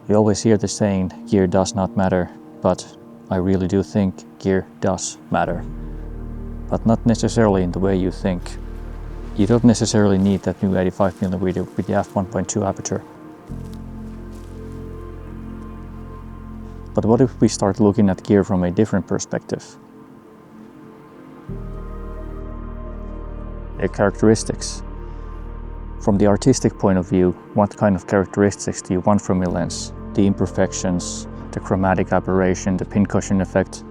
We always hear the saying, gear does not matter, but I really do think gear does matter. But not necessarily in the way you think. You don't necessarily need that new 85mm with the f1.2 aperture. But what if we start looking at gear from a different perspective? Their characteristics. From the artistic point of view, what kind of characteristics do you want from your lens? The imperfections, the chromatic aberration, the pincushion effect.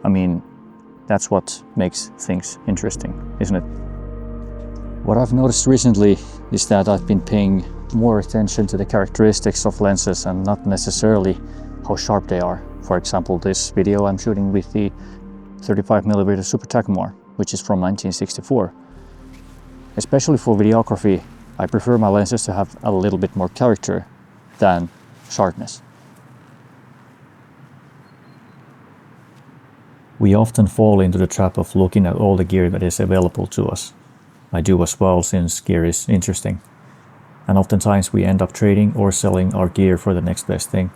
I mean, that's what makes things interesting, isn't it? What I've noticed recently is that I've been paying more attention to the characteristics of lenses and not necessarily how sharp they are. For example, this video I'm shooting with the 35mm Super Takumar, which is from 1964. Especially for videography, I prefer my lenses to have a little bit more character than sharpness. We often fall into the trap of looking at all the gear that is available to us. I do as well, since gear is interesting. And oftentimes we end up trading or selling our gear for the next best thing.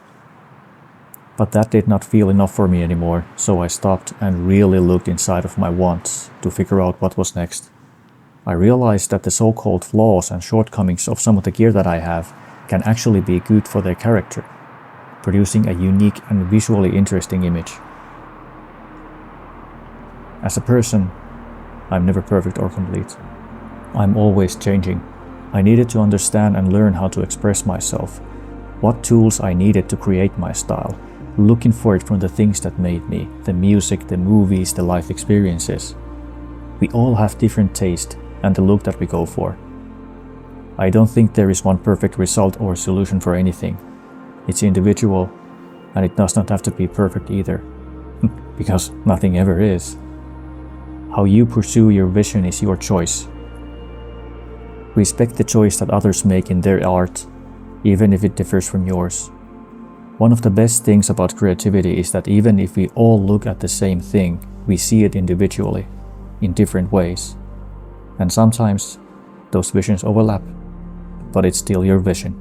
But that did not feel enough for me anymore, so I stopped and really looked inside of my wants to figure out what was next. I realized that the so-called flaws and shortcomings of some of the gear that I have can actually be good for their character, producing a unique and visually interesting image. As a person, I'm never perfect or complete. I'm always changing. I needed to understand and learn how to express myself, what tools I needed to create my style, looking for it from the things that made me, the music, the movies, the life experiences. We all have different taste and the look that we go for. I don't think there is one perfect result or solution for anything. It's individual, and it does not have to be perfect either, because nothing ever is. How you pursue your vision is your choice. Respect the choice that others make in their art, even if it differs from yours. One of the best things about creativity is that even if we all look at the same thing, we see it individually, in different ways. And sometimes those visions overlap, but it's still your vision.